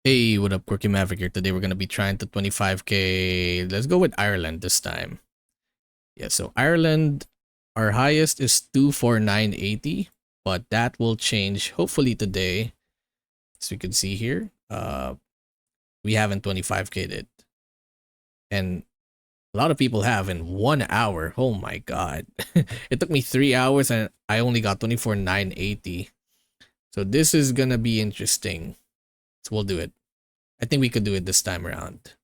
Hey, what up, Quirky Maverick here. Today we're gonna be trying to 25k. Let's go with Ireland this time. Yeah, so Ireland, our highest is 24980, but that will change hopefully today. As you can see here, we haven't 25k'd it, and a lot of people have in 1 hour. Oh my god, it took me 3 hours and I only got 24,980. So this is gonna be interesting. So we'll do it. I think we could do it this time around.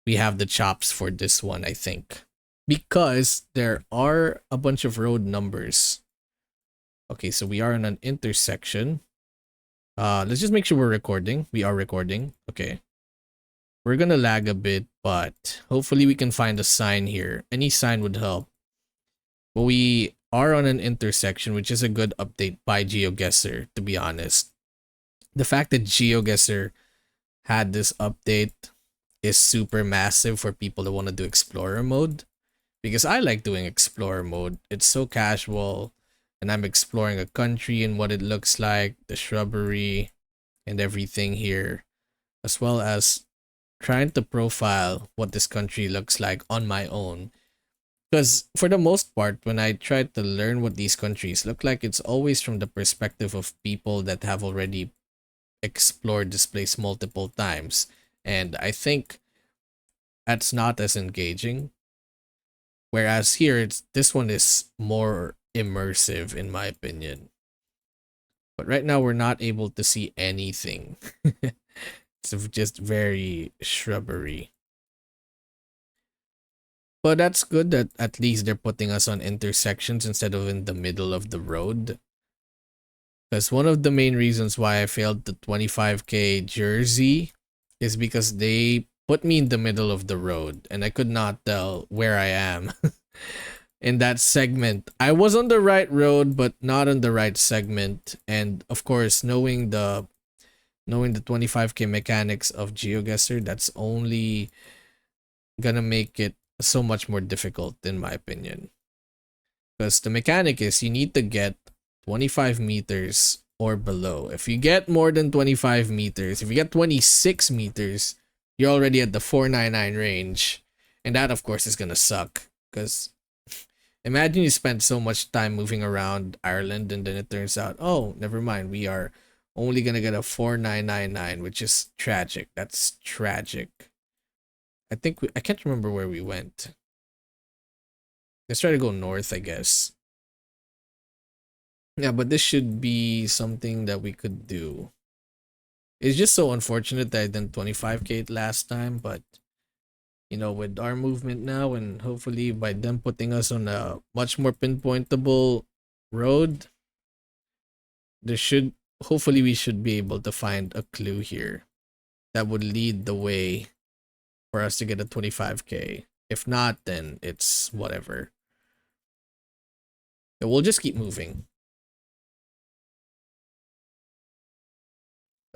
We have the chops for this one, I think. Because there are a bunch of road numbers. Okay, so we are in an intersection. Let's just make sure we're recording. We are recording. Okay. We're gonna lag a bit, but hopefully we can find a sign here. Any sign would help. But we are on an intersection, which is a good update by GeoGuessr, to be honest. The fact that GeoGuessr had this update is super massive for people that want to do explorer mode, because I like doing explorer mode. It's so casual, and I'm exploring a country and what it looks like, the shrubbery and everything here, as well as trying to profile what this country looks like on my own. Because for the most part, when I try to learn what these countries look like, it's always from the perspective of people that have already explored this place multiple times. And I think that's not as engaging. Whereas here, this one is more immersive in my opinion. But right now, we're not able to see anything. It's just very shrubbery. But that's good that at least they're putting us on intersections instead of in the middle of the road. Because one of the main reasons why I failed the 25k jersey is because they put me in the middle of the road and I could not tell where I am in that segment. I was on the right road, but not on the right segment. And of course, knowing the 25k mechanics of GeoGuessr, that's only gonna make it so much more difficult in my opinion. Because the mechanic is you need to get 25 meters or below. If you get more than 25 meters, if you get 26 meters, you're already at the 499 range. And that, of course, is gonna suck. Because imagine you spend so much time moving around Ireland and then it turns out, oh, never mind, we are only gonna get a 4999, which is tragic. That's tragic. I can't remember where we went. Let's try to go north, I guess. Yeah, but this should be something that we could do. It's just so unfortunate that I didn't 25k it last time, but you know, with our movement now and hopefully by them putting us on a much more pinpointable road, there should hopefully we should be able to find a clue here that would lead the way for us to get a 25k. If not, then it's whatever. So we'll just keep moving.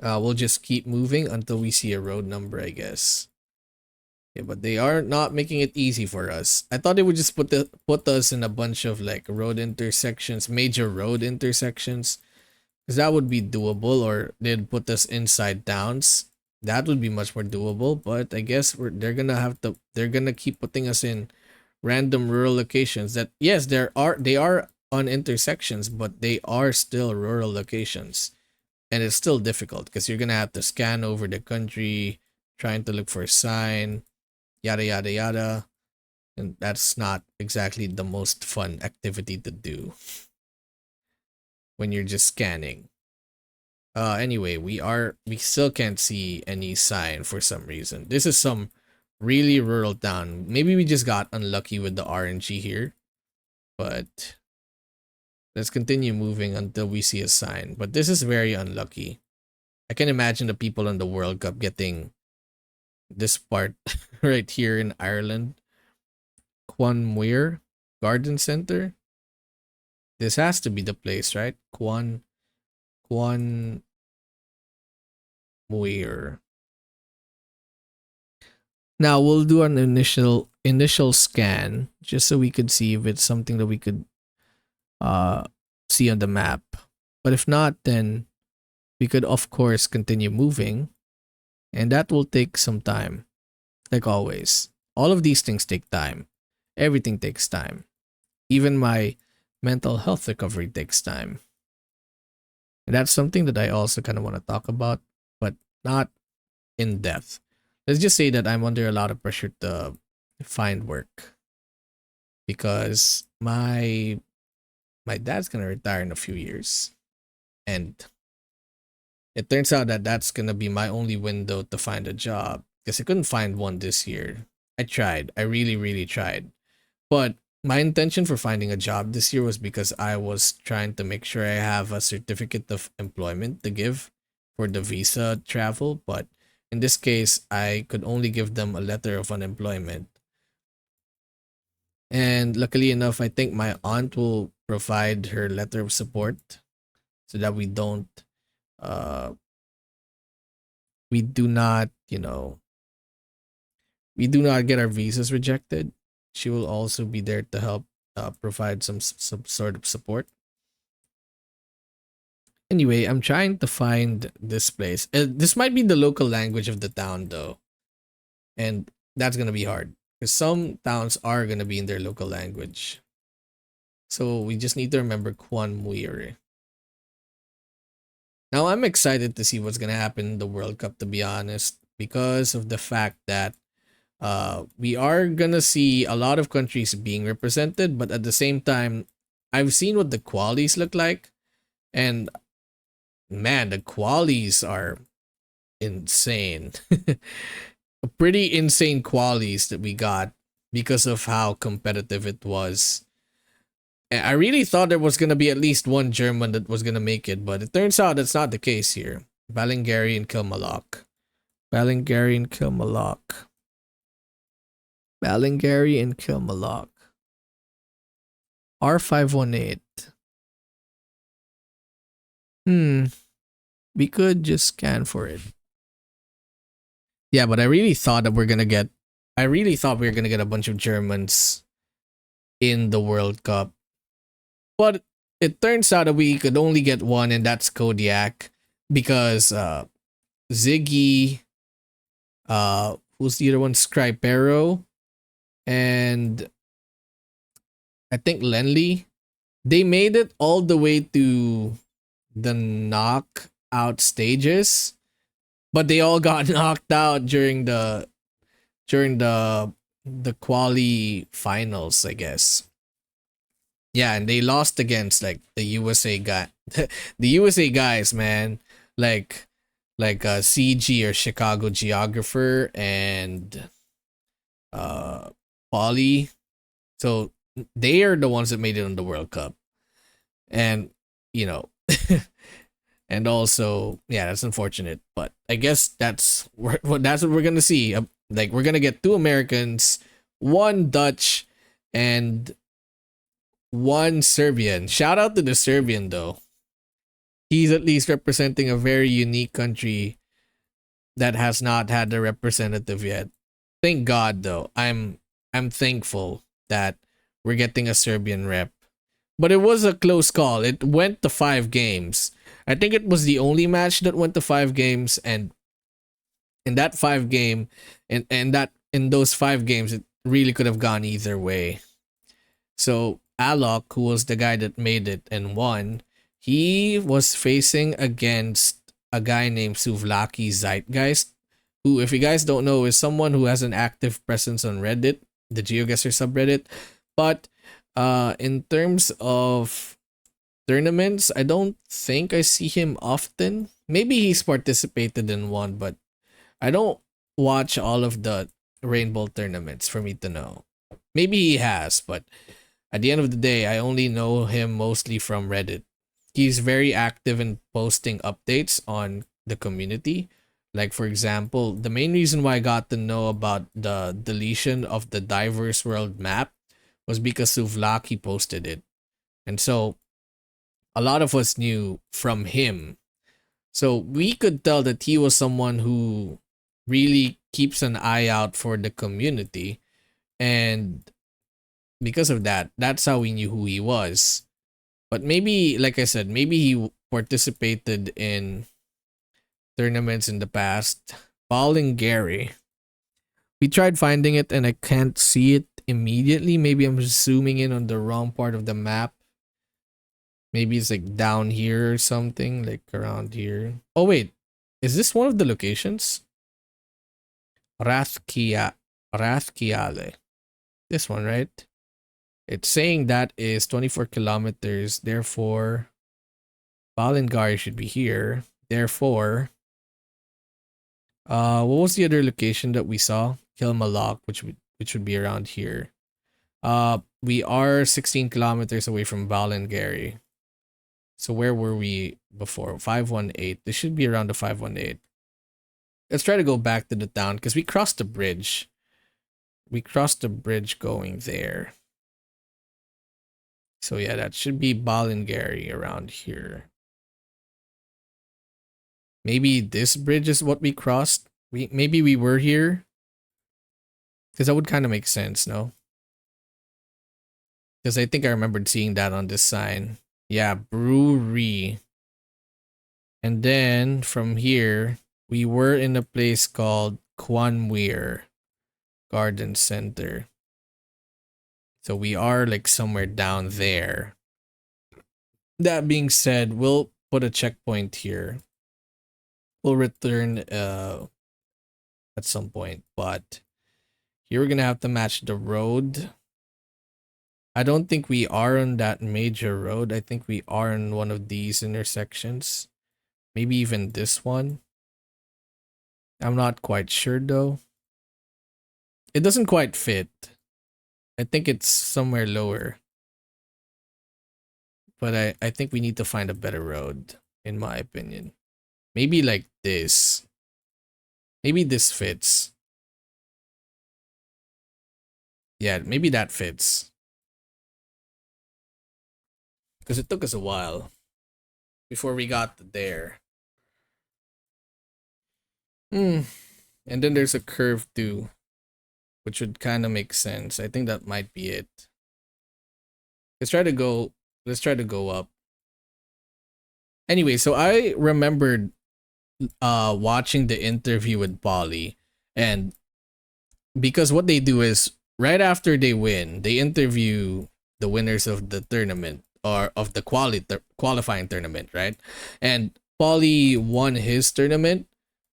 We'll just keep moving until we see a road number, I guess. Yeah, but they are not making it easy for us. I thought they would just put us in a bunch of like road intersections, major road intersections, because that would be doable. Or they'd put us inside towns. That would be much more doable. But I guess they're gonna keep putting us in random rural locations. That yes, they are on intersections, but they are still rural locations. And it's still difficult because you're gonna have to scan over the country trying to look for a sign, yada yada yada, and that's not exactly the most fun activity to do when you're just scanning. Anyway, we still can't see any sign for some reason. This is some really rural town. Maybe we just got unlucky with the RNG here, but let's continue moving until we see a sign. But this is very unlucky. I can imagine the people in the World Cup getting this part right here in Ireland. Quanmuir Garden Center. This has to be the place, right? Quanmuir. Now we'll do an initial scan just so we could see if it's something that we could see on the map. But if not, then we could of course continue moving. And that will take some time, like always. All of these things take time. Everything takes time. Even my mental health recovery takes time. And that's something that I also kind of want to talk about, but not in depth. Let's just say that I'm under a lot of pressure to find work because my dad's gonna retire in a few years, and it turns out that that's gonna be my only window to find a job because I couldn't find one this year. I tried. I really, really tried. But my intention for finding a job this year was because I was trying to make sure I have a certificate of employment to give for the visa travel. But in this case, I could only give them a letter of unemployment. And luckily enough, I think my aunt will provide her letter of support so that uh, we do not, we do not get our visas rejected. She will also be there to help provide some sort of support. Anyway, I'm trying to find this place. This might be the local language of the town though, and that's gonna be hard because some towns are gonna be in their local language. So we just need to remember Kwan Muir. Now I'm excited to see what's gonna happen in the World Cup. To be honest, because of the fact that we are gonna see a lot of countries being represented, but at the same time, I've seen what the qualies look like, and man, the qualies are insane. Pretty insane qualies that we got because of how competitive it was. And I really thought there was gonna be at least one German that was gonna make it, but it turns out that's not the case here. Balingary and Kilmallock. Balingary and Kilmallock. Balingary and Kilmallock. R518. Hmm. We could just scan for it. Yeah, but I really thought that we're gonna get. I really thought we were gonna get a bunch of Germans in the World Cup, but it turns out that we could only get one, and that's Kodiak, because Ziggy, who's the other one? Scripero, and I think Lenley. They made it all the way to the knockout stages, but they all got knocked out during the quali finals, I guess. Yeah, and they lost against like the USA guy, the USA guys, man, like CG or Chicago Geographer and uh Polly. So they are the ones that made it on the World Cup, and you know, and also yeah, that's unfortunate, but I guess that's what we're gonna see. Like we're gonna get two Americans, one Dutch, and one Serbian. Shout out to the Serbian though. He's at least representing a very unique country that has not had a representative yet. Thank God though. I'm thankful that we're getting a Serbian rep. But it was a close call. It went to 5 games. I think it was the only match that went to 5 games, and in that 5 game, and that in those 5 games, it really could have gone either way. So Alok, who was the guy that made it and won, he was facing against a guy named Suvlaki Zeitgeist, who, if you guys don't know, is someone who has an active presence on Reddit, the GeoGuessr subreddit. But in terms of tournaments, I don't think I see him often. Maybe he's participated in one, but I don't watch all of the rainbow tournaments for me to know. Maybe he has, but at the end of the day, I only know him mostly from Reddit. He's very active in posting updates on the community. Like, for example, the main reason why I got to know about the deletion of the Diverse World map was because Suvlaki posted it. And so a lot of us knew from him. So we could tell that he was someone who really keeps an eye out for the community. And because of that, that's how we knew who he was. But maybe, like I said, maybe he participated in tournaments in the past. Balingary. We tried finding it and I can't see it immediately. Maybe I'm zooming in on the wrong part of the map. Maybe it's like down here or something, like around here. Oh wait, is this one of the locations? Rathkia Rathkiale. This one, right? It's saying that is 24 kilometers. Therefore, Balingari should be here. Therefore, what was the other location that we saw? Kilmallock, which would be around here. We are 16 kilometers away from Balingary. So where were we before? 518. This should be around the 518. Let's try to go back to the town because we crossed the bridge. We crossed the bridge going there. So yeah, that should be Balingary around here. Maybe this bridge is what we crossed. Maybe we were here. Because that would kind of make sense, no? Because I think I remembered seeing that on this sign. Yeah, brewery. And then from here, we were in a place called Kwanweir Garden Center. So we are like somewhere down there. That being said, we'll put a checkpoint here. We'll return at some point, but here we're gonna have to match the road. I don't think we are on that major road. I think we are on one of these intersections. Maybe even this one. I'm not quite sure though. It doesn't quite fit. I think it's somewhere lower. But I think we need to find a better road, in my opinion. Maybe like this. Maybe this fits. Yeah, maybe that fits. Because it took us a while before we got there. And then there's a curve too, which would kind of make sense. I think that might be it. Let's try to go up. Anyway, so I remembered watching the interview with Polly, and because what they do is right after they win, they interview the winners of the tournament or of the qualifying tournament, right? And Polly won his tournament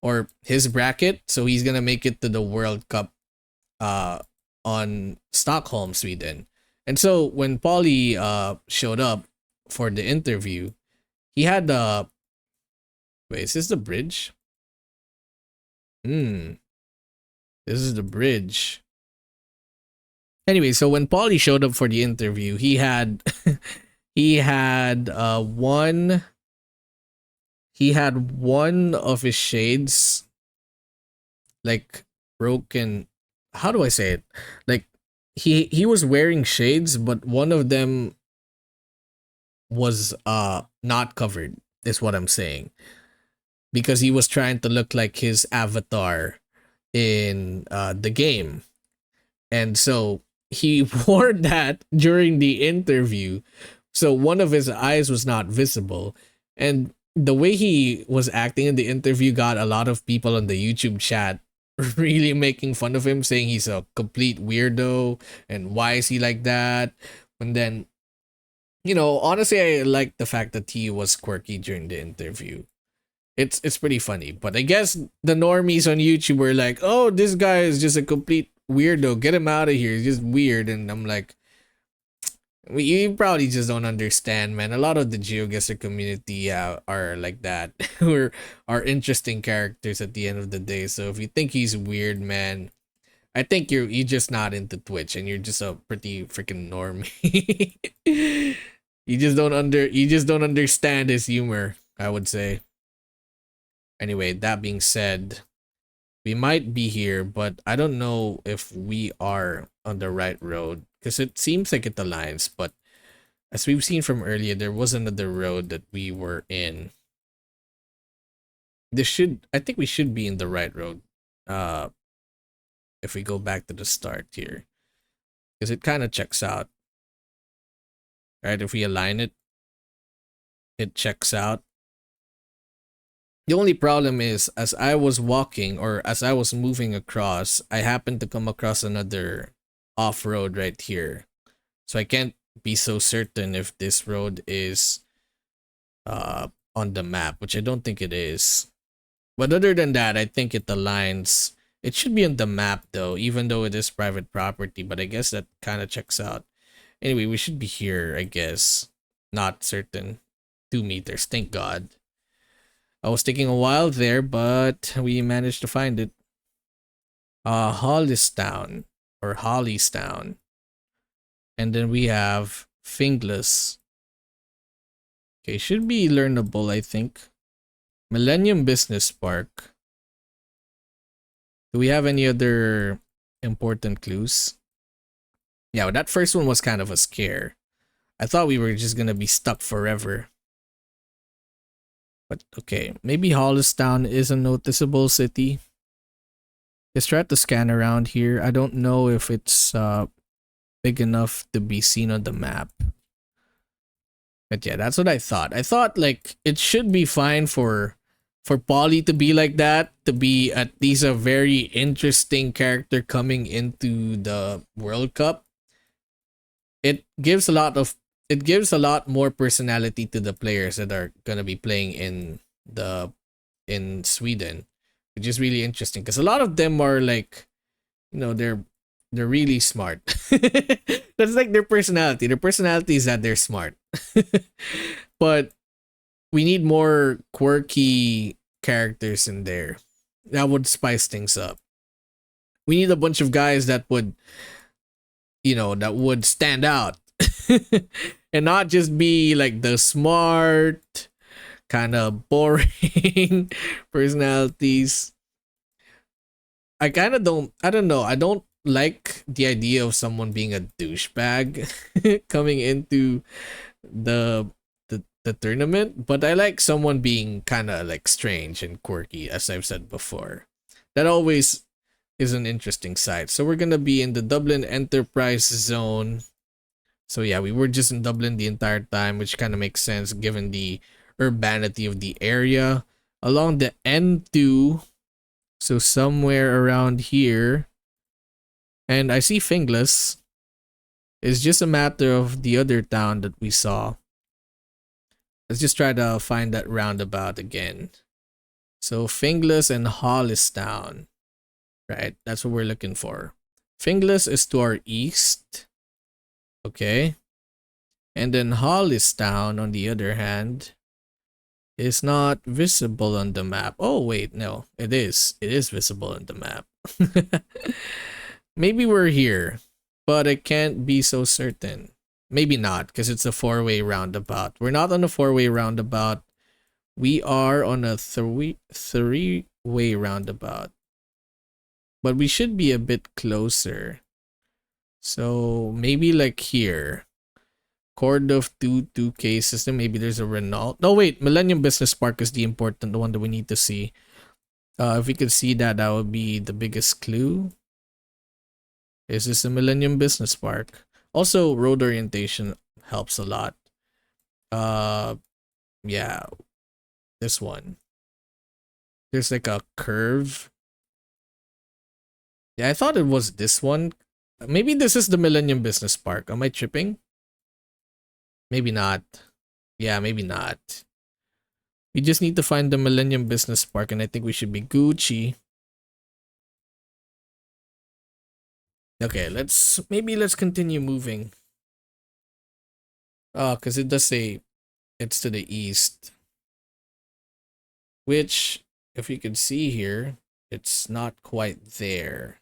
or his bracket, so he's gonna make it to the World Cup on Stockholm, Sweden. And so when Polly showed up for the interview, he had the wait, is this the bridge? This is the bridge. Anyway, so when Polly showed up for the interview, he had one of his shades like broken. How do I say it? Like he was wearing shades, but one of them was not covered, is what I'm saying. Because he was trying to look like his avatar in the game. And so he wore that during the interview. So one of his eyes was not visible. And the way he was acting in the interview got a lot of people on the YouTube chat really making fun of him, saying he's a complete weirdo and why is he like that? And then, honestly, I like the fact that he was quirky during the interview. It's pretty funny, but I guess the normies on YouTube were like, "Oh, this guy is just a complete weirdo. Get him out of here. He's just weird." And I'm like, you probably just don't understand, man. A lot of the GeoGuessr community are like that. Or are interesting characters at the end of the day. So if you think he's weird, man, I think you're just not into Twitch and you're just a pretty freaking normie. You just don't understand his humor, I would say. Anyway, that being said, we might be here, but I don't know if we are on the right road because it seems like it aligns. But as we've seen from earlier, there was another road that we were in. I think we should be in the right road. If we go back to the start here, because it kind of checks out. Right, if we align it, it checks out. The only problem is, as I was walking or as I was moving across, I happened to come across another off road right here. So I can't be so certain if this road is on the map, which I don't think it is. But other than that, I think it aligns. It should be on the map though, even though it is private property, but I guess that kind of checks out. Anyway, we should be here, I guess. Not certain. 2 meters, thank God. I was taking a while there, but we managed to find it. Hollistown or Hollystown. And then we have Finglas. Okay, should be learnable, I think. Millennium Business Park. Do we have any other important clues? Yeah, well, that first one was kind of a scare. I thought we were just gonna be stuck forever. But okay, maybe Hollistown is a noticeable city. Let's try to scan around here. I don't know if it's big enough to be seen on the map. But yeah, that's what I thought. I thought like it should be fine for Polly to be like that, to be at least a very interesting character coming into the World Cup. It gives a lot of it gives a lot more personality to the players that are gonna be playing in Sweden, which is really interesting because a lot of them are like, they're really smart. That's like their personality. Their personality is that they're smart. But we need more quirky characters in there. That would spice things up. We need a bunch of guys that would, that would stand out. And not just be like the smart, kind of boring personalities. I don't know. I don't like the idea of someone being a douchebag coming into the the tournament, but I like someone being kind of like strange and quirky, as I've said before. That always is an interesting side. So we're gonna be in the Dublin Enterprise Zone. So yeah, we were just in Dublin the entire time, which kind of makes sense given the urbanity of the area. Along the N2, so somewhere around here. And I see Finglas. It's just a matter of the other town that we saw. Let's just try to find that roundabout again. So Finglas and Hollistown. Right, that's what we're looking for. Finglas is to our east. Okay. And then Hollistown, on the other hand, is not visible on the map. Oh, wait, no. It is. It is visible on the map. Maybe we're here, but I can't be so certain. Maybe not, because it's a four-way roundabout. We're not on a four-way roundabout. We are on a three-way roundabout. But we should be a bit closer. So maybe like here. Chord of 2K system. Maybe there's a Renault. No, wait. Millennium Business Park is the important one that we need to see. If we could see that, that would be the biggest clue. Is this a Millennium Business Park? Also, road orientation helps a lot. Yeah. This one. There's like a curve. Yeah, I thought it was this one. Maybe this is the Millennium Business Park. Am I tripping? Maybe not. Yeah, maybe not. We just need to find the Millennium Business Park, and I think we should be Gucci. Okay, let's continue moving. Oh, because it does say it's to the east. Which, if you can see here, it's not quite there.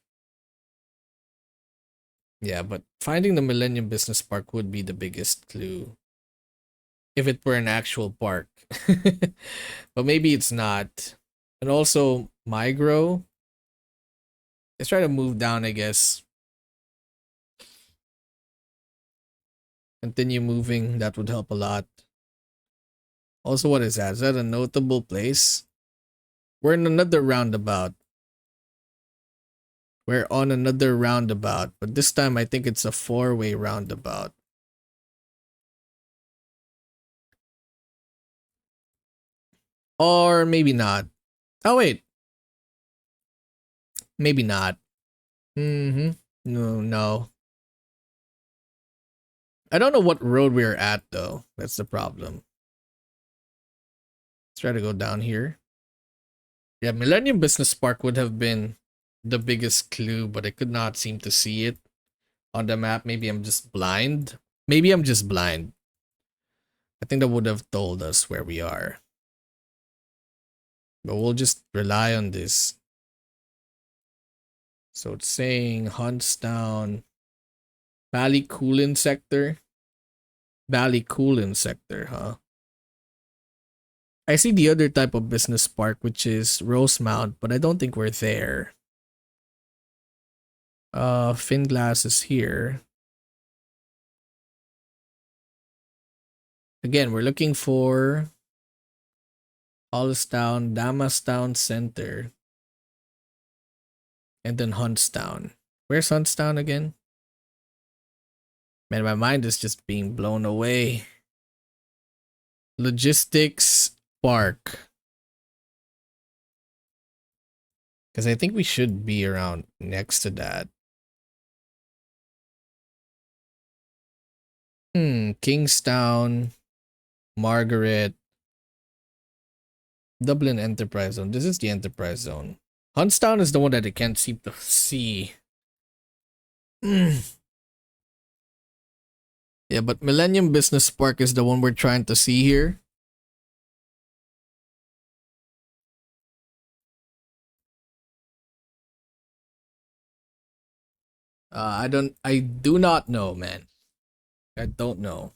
Yeah, but finding the Millennium Business Park would be the biggest clue. If it were an actual park. But maybe it's not. And also, Migro. Let's try to move down, I guess. Continue moving. That would help a lot. Also, what is that? Is that a notable place? We're in another roundabout. We're on another roundabout. But this time, I think it's a four-way roundabout. Or maybe not. Oh, wait. Maybe not. Mm-hmm. No, no. I don't know what road we're at, though. That's the problem. Let's try to go down here. Yeah, Millennium Business Park would have been the biggest clue, but I could not seem to see it on the map. Maybe I'm just blind. Maybe I'm just blind. I think that would have told us where we are. But we'll just rely on this. So it's saying Huntstown, Ballycoolin sector. Ballycoolin sector, huh? I see the other type of business park, which is Rosemount, but I don't think we're there. Finglass is here. Again, we're looking for Hollistown, Damastown Center, and then Huntstown. Where's Huntstown again? Man, my mind is just being blown away. Logistics Park. Because I think we should be around next to that. Kingstown, Margaret, Dublin Enterprise Zone. This is the Enterprise Zone. Huntstown is the one that I can't seem to see. Yeah, but Millennium Business Park is the one we're trying to see here. I do not know, man. I don't know.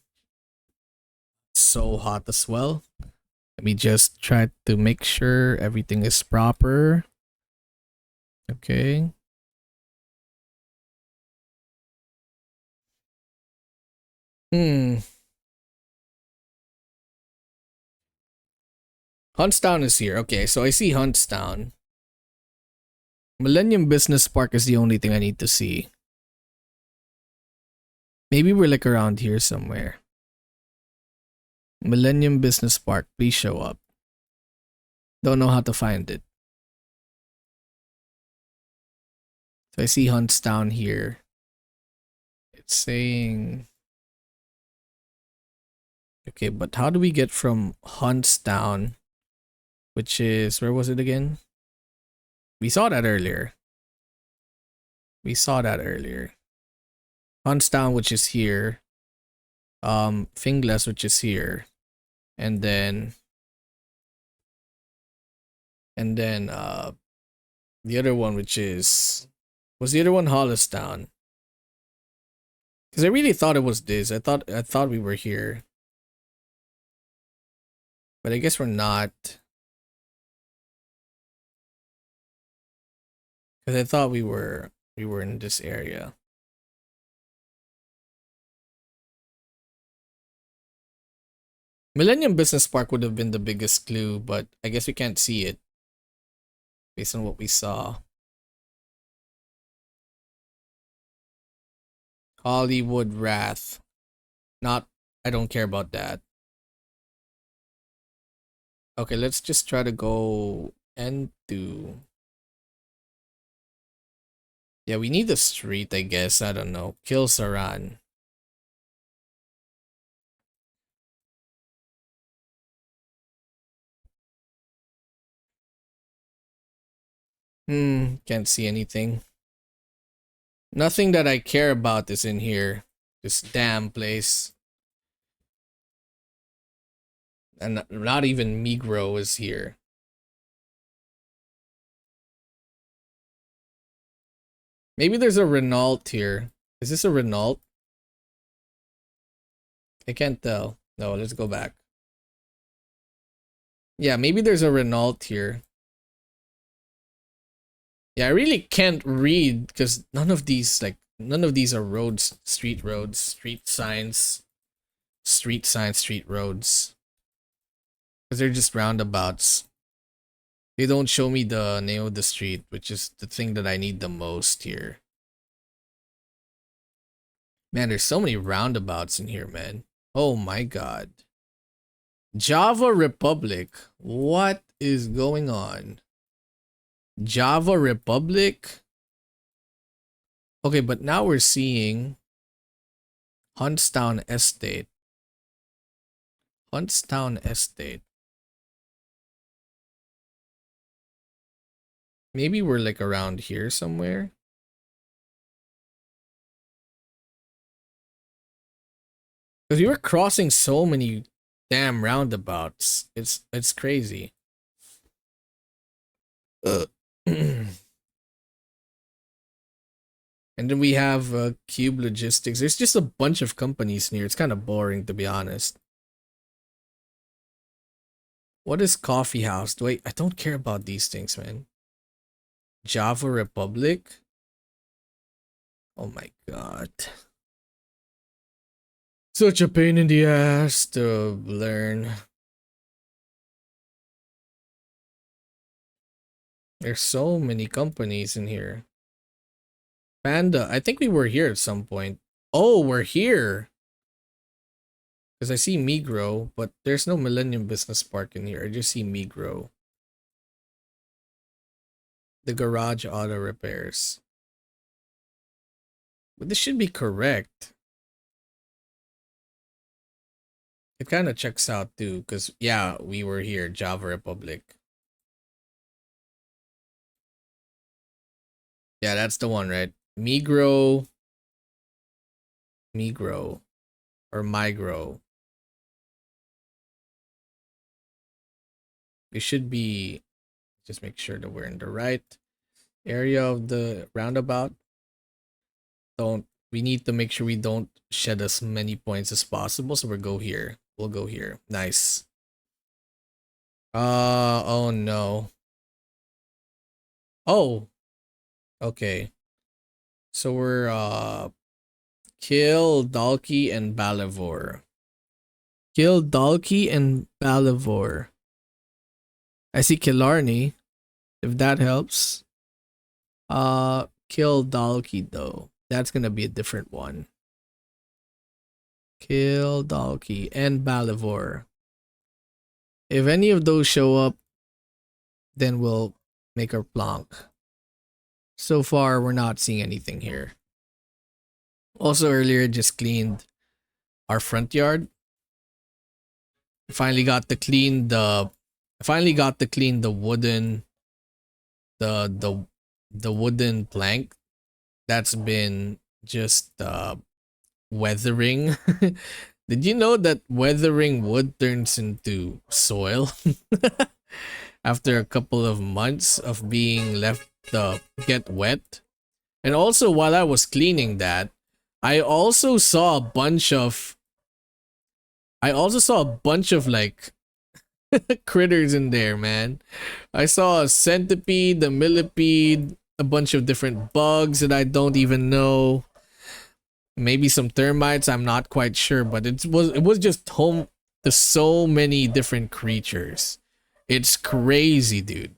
It's so hot as well. Let me just try to make sure everything is proper. Okay. Huntstown is here. Okay, so I see Huntstown. Millennium Business Park is the only thing I need to see. Maybe we're like around here somewhere. Millennium Business Park, please show up. Don't know how to find it. So I see Huntstown here. It's saying... Okay, but how do we get from Huntstown, which is... Where was it again? We saw that earlier. Huntstown, which is here. Finglas, which is here. And then the other one, which is... Was the other one Hollistown? Because I really thought it was this. I thought we were here. But I guess we're not. Because I thought we were in this area. Millennium Business Park would have been the biggest clue, but I guess we can't see it based on what we saw. Hollywood Wrath. Not, I don't care about that. Okay, let's just try to go N2. Yeah, we need a street, I guess. I don't know. Kill Saran. Can't see anything. Nothing that I care about is in here. This damn place. And not even Migros is here. Maybe there's a Renault here. Is this a Renault? I can't tell. No, let's go back. Yeah, maybe there's a Renault here. Yeah, I really can't read because none of these are roads, street roads, street signs, street roads. Because they're just roundabouts. They don't show me the name of the street, which is the thing that I need the most here. Man, there's so many roundabouts in here, man. Oh my god. Java Republic. What is going on? Java Republic? Okay, but now we're seeing Huntstown Estate. Huntstown Estate. Maybe we're like around here somewhere. Because we were crossing so many damn roundabouts. It's crazy. And then we have Cube Logistics. There's just a bunch of companies near. It's kind of boring, to be honest. What is Coffee House? Wait, I don't care about these things, man. Java Republic? Oh my god. Such a pain in the ass to learn. There's so many companies in here. Panda, I think we were here at some point. Oh, we're here. Because I see Migro, but there's no Millennium Business Park in here. I just see Migro. The Garage Auto Repairs. But this should be correct. It kind of checks out too, because yeah, we were here, Java Republic. Yeah, that's the one, right? Migro. Migro. Or Migro. We should be, just make sure that we're in the right area of the roundabout. We need to make sure we don't shed as many points as possible, so we'll go here. We'll go here. Nice. Oh no. Oh. Okay. So we're Kill, Dalkey, and Balivor. Kill, Dalkey, and Balivor. I see Killarney, if that helps. Kill Dalkey though. That's gonna be a different one. Kill Dalkey and Balivor. If any of those show up, then we'll make our plonk. So far, we're not seeing anything here. Also, earlier, just cleaned our front yard. Finally got to clean the. Finally got to clean the wooden. The wooden plank that's been just weathering. Did you know that weathering wood turns into soil after a couple of months of being left get wet? And also, while I was cleaning that, I also saw a bunch of like critters in there, man. I saw a centipede, a millipede, a bunch of different bugs that I don't even know. Maybe some termites, I'm not quite sure, but it was just home to so many different creatures. It's crazy, dude.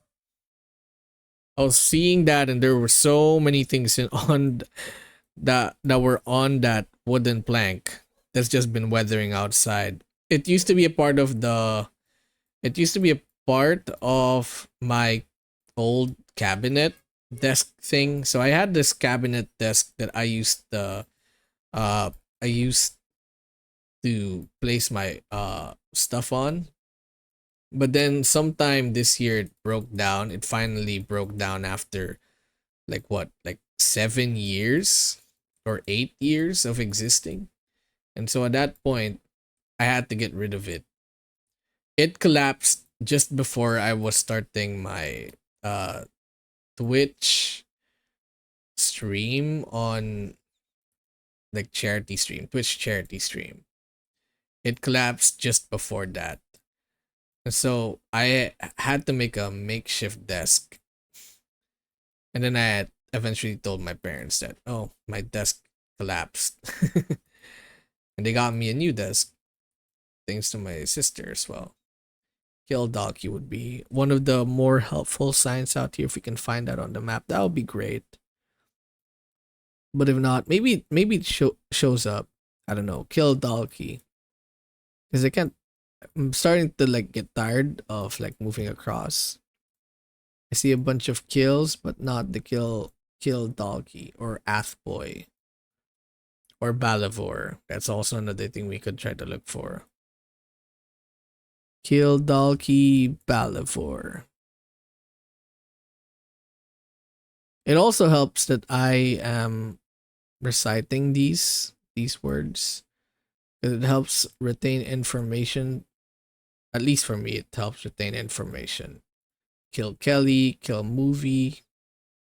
I was seeing that and there were so many things on that were on that wooden plank that's just been weathering outside. It used to be a part of my old cabinet desk thing. So I had this cabinet desk that I used to place my stuff on. But then sometime this year it broke down. It finally broke down after like what? Like 7 years or 8 years of existing. And so at that point I had to get rid of it. It collapsed just before I was starting my Twitch stream on like Twitch charity stream. It collapsed just before that. And so I had to make a makeshift desk. And then I had eventually told my parents that, oh, my desk collapsed. And they got me a new desk. Thanks to my sister as well. Kill Dalkey would be one of the more helpful signs out here. If we can find that on the map, that would be great. But if not, maybe it shows up. I don't know. Kill Dalkey. Because I can't I'm starting to like get tired of like moving across. I see a bunch of kills, but not the kill doggy or Athboy or Balivor. That's also another thing we could try to look for. Kill doggy Balivor. It also helps that I am reciting these words. It helps retain information. At least for me, it helps retain information. Kill Kelly, Kill Movie,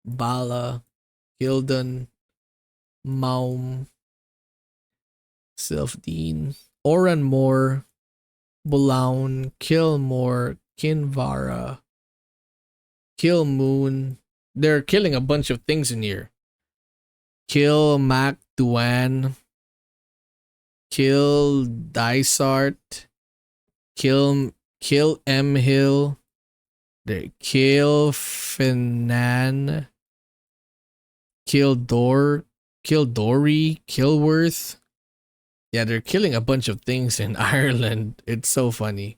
Bala, Hilden, Maum, Sylphdeen, Oran Moore, Bulaun, Kilmore, Kinvara, Kill Moon. They're killing a bunch of things in here. Kill Mac Duan, Kill Dysart, Kill M Hill, Kill Finan, Kill Dory, Killworth. Yeah, they're killing a bunch of things in Ireland. It's so funny.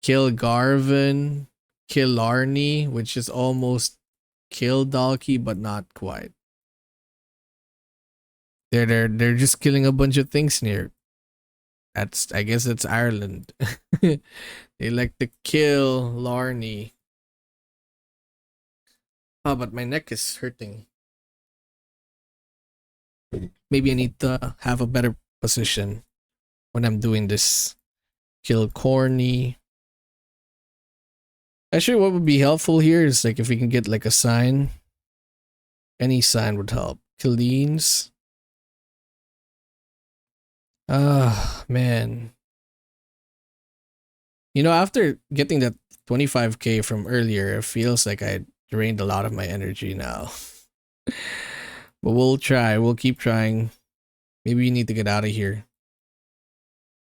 Kill Garvin, Killarney, which is almost Kill Dalkey, but not quite. They're just killing a bunch of things near. I guess that's Ireland. They like to kill Larney. Oh, but my neck is hurting. Maybe I need to have a better position when I'm doing this. Kill Corny. Actually, what would be helpful here is like if we can get like a sign. Any sign would help. Killeens. Ah, man. You know, after getting that 25k from earlier, it feels like I drained a lot of my energy now. But we'll try. We'll keep trying. Maybe we need to get out of here.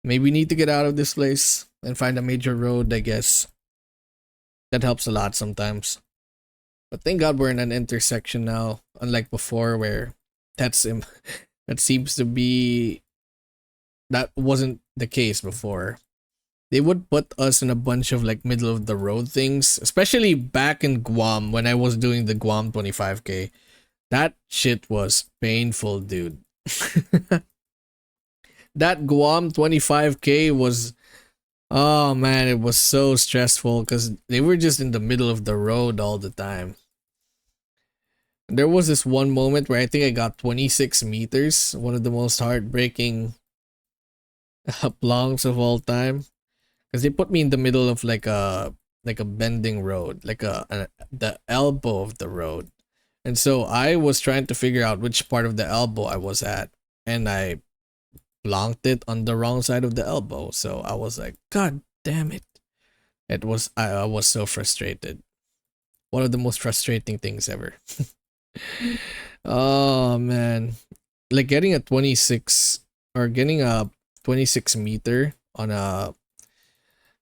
Maybe we need to get out of this place and find a major road, I guess. That helps a lot sometimes. But thank God we're in an intersection now, unlike before where that seems to be that wasn't the case before. They would put us in a bunch of like middle of the road things, especially back in Guam when I was doing the Guam 25k. That shit was painful, dude. That Guam 25k was, oh man, it was so stressful because they were just in the middle of the road all the time. There was this one moment where I think I got 26 meters, one of the most heartbreaking plonks of all time. Because they put me in the middle of like a bending road, like the elbow of the road. And so I was trying to figure out which part of the elbow I was at. And I blonked it on the wrong side of the elbow. So I was like, God damn it. I was so frustrated. One of the most frustrating things ever. Oh man. Like getting a 26 or getting a 26 meter on a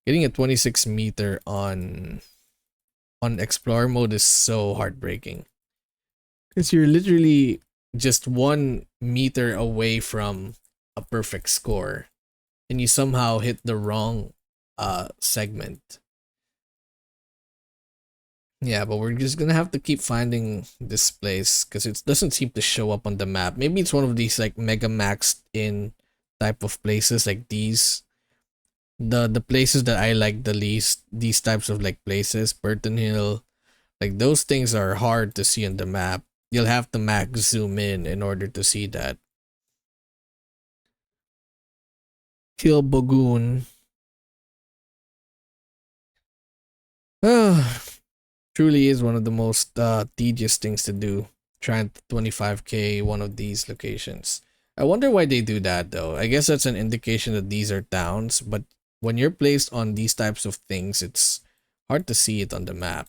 getting a 26 meter on explore mode is so heartbreaking. Because you're literally just 1 meter away from a perfect score. And you somehow hit the wrong segment. Yeah, but we're just gonna have to keep finding this place because it doesn't seem to show up on the map. Maybe it's one of these like mega maxed in type of places like these. The places that I like the least, these types of like places, Burton Hill, like those things are hard to see on the map. You'll have to max zoom in order to see that. Kilbogoon. Truly is one of the most tedious things to do. Trying 25k one of these locations. I wonder why they do that though. I guess that's an indication that these are towns, but when you're placed on these types of things, it's hard to see it on the map.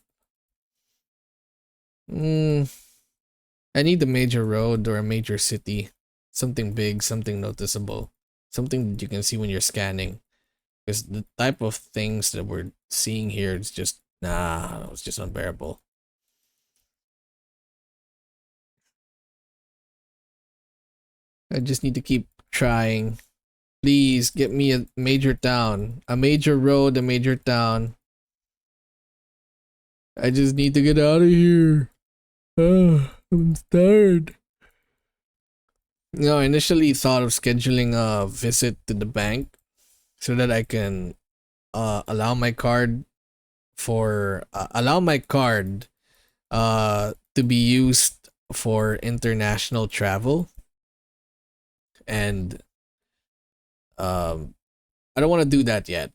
I need a major road or a major city. Something big, something noticeable. Something that you can see when you're scanning. Because the type of things that we're seeing here is just, nah, it's just unbearable. I just need to keep trying. Please get me a major town, a major road, a major town. I just need to get out of here. I'm tired. I initially thought of scheduling a visit to the bank so that I can allow my card to be used for international travel, and I don't want to do that yet.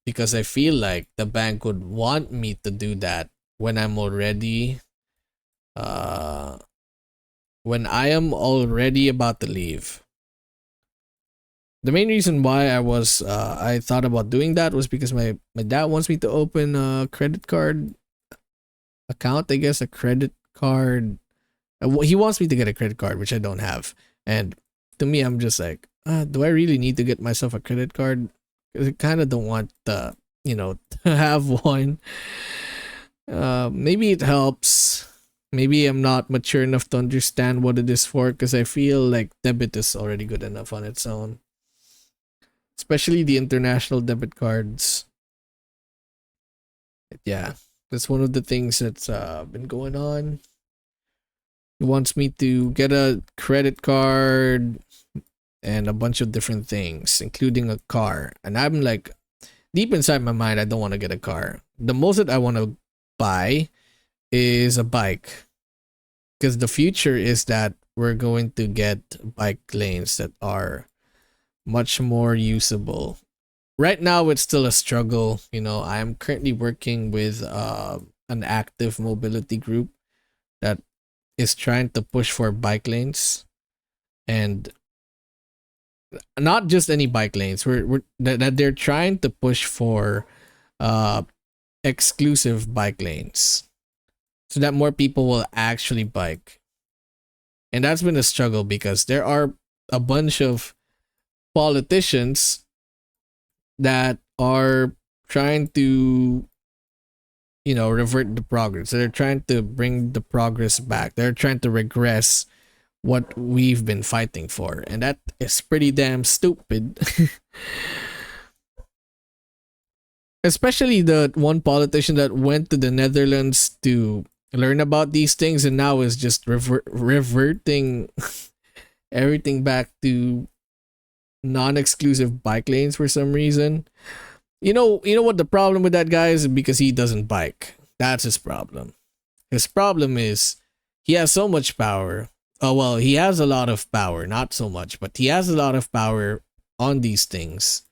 Because I feel like the bank would want me to do that when I'm already uh when I am already about to leave. The main reason why I thought about doing that was because my dad wants me to open a credit card account, I guess, a credit card. He wants me to get a credit card, which I don't have. And to me, I'm just like, do I really need to get myself a credit card? Because I kind of don't want to have one. Maybe it helps. Maybe I'm not mature enough to understand what it is for, because I feel like debit is already good enough on its own. Especially the international debit cards. But yeah, that's one of the things that's been going on. He wants me to get a credit card and a bunch of different things, including a car. And I'm like, deep inside my mind, I don't want to get a car. The most that I want to buy is a bike. Because the future is that we're going to get bike lanes that are much more usable. Right now, it's still a struggle. I'm currently working with an active mobility group that is trying to push for bike lanes, and not just any bike lanes. That they're trying to push for exclusive bike lanes, so that more people will actually bike. And that's been a struggle because there are a bunch of politicians that are trying to revert the progress. They're trying to bring the progress back. They're trying to regress what we've been fighting for, and that is pretty damn stupid. Especially the one politician that went to the Netherlands to learn about these things and now is just reverting everything back to non-exclusive bike lanes for some reason. You know what the problem with that guy is? Because he doesn't bike. That's his problem. His problem is he has so much power. Oh well, he has a lot of power, not so much, but he has a lot of power on these things.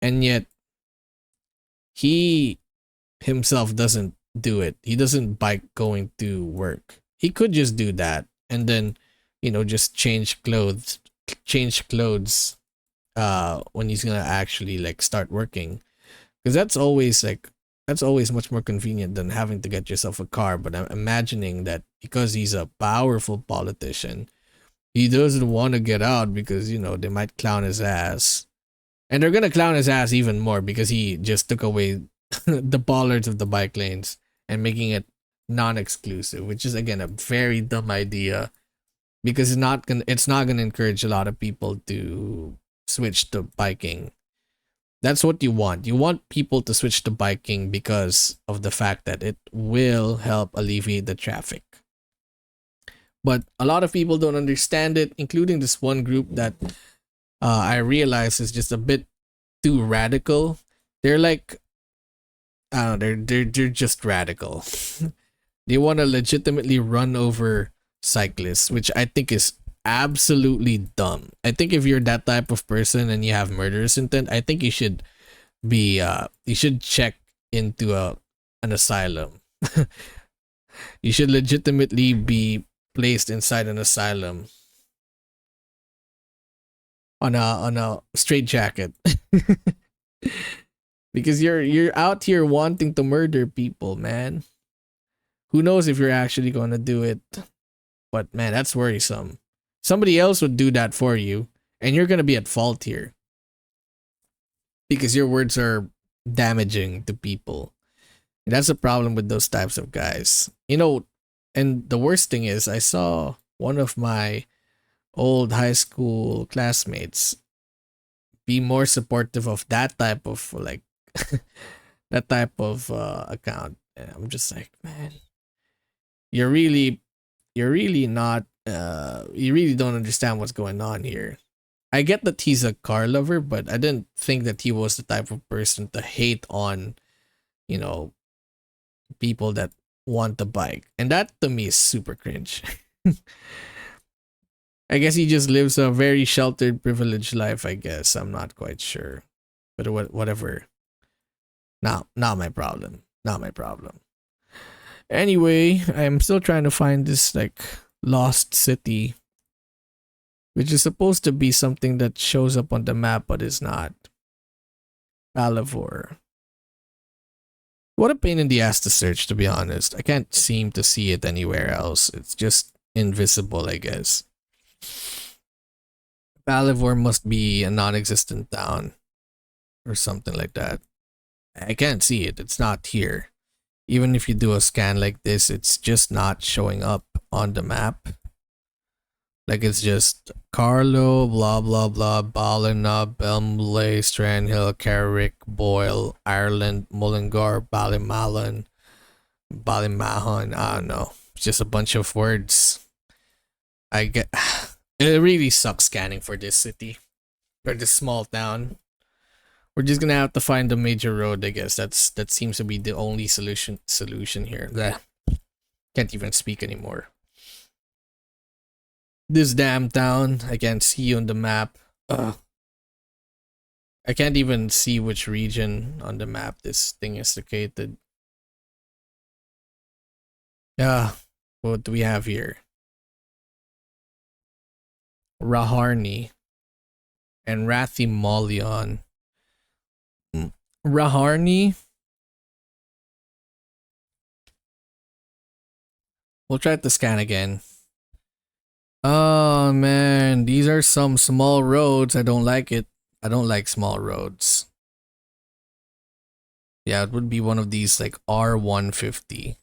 And yet he himself doesn't do it. He doesn't bike going to work. He could just do that and then, just change clothes when he's gonna actually like start working, because that's always much more convenient than having to get yourself a car. But I'm imagining that because he's a powerful politician, he doesn't want to get out because they might clown his ass, and they're gonna clown his ass even more because he just took away the bollards of the bike lanes and making it non-exclusive, which is again a very dumb idea, because it's not gonna encourage a lot of people to switch to biking. That's what you want. You want people to switch to biking because of the fact that it will help alleviate the traffic. But a lot of people don't understand it, including this one group that I realize is just a bit too radical. They're like, I don't know, they're just radical. They want to legitimately run over cyclists, which I think is absolutely dumb. I think if you're that type of person and you have murderous intent, I think you should check into an asylum. You should legitimately be placed inside an asylum on a straight jacket. Because you're out here wanting to murder people, man. Who knows if you're actually going to do it? But man, that's worrisome. Somebody else would do that for you, and you're going to be at fault here because your words are damaging to people. And that's the problem with those types of guys. And the worst thing is, I saw one of my old high school classmates be more supportive of that type of like that type of account. And I'm just like, man, you're really not you really don't understand what's going on here. I get that he's a car lover, but I didn't think that he was the type of person to hate on, you know, people that want the bike. And that to me is super cringe. I guess he just lives a very sheltered, privileged life, I guess. I'm not quite sure. But whatever. Not my problem. Not my problem. Anyway, I'm still trying to find this like lost city, which is supposed to be something that shows up on the map but is not. Palivor. What a pain in the ass to search, to be honest. I can't seem to see it anywhere else. It's just invisible, I guess. Palivor must be a non-existent town or something like that. I can't see it. It's not here. Even if you do a scan like this, it's just not showing up on the map. Like it's just Carlo, blah blah blah, Ballina, Belmley, Strandhill, Carrick, Boyle, Ireland, Mullingar, Ballymalin, Ballymahon. I don't know. It's just a bunch of words. I get it really sucks scanning for this city. For this small town. We're just gonna have to find a major road, I guess. That seems to be the only solution here. Blech. Can't even speak anymore. This damn town, I can't see on the map. I can't even see which region on the map this thing is located. Yeah, what do we have here? Raharni and Rathimolion. Raharni. We'll try to scan again. Oh man, these are some small roads. I don't like it. I don't like small roads. Yeah, it would be one of these like R150.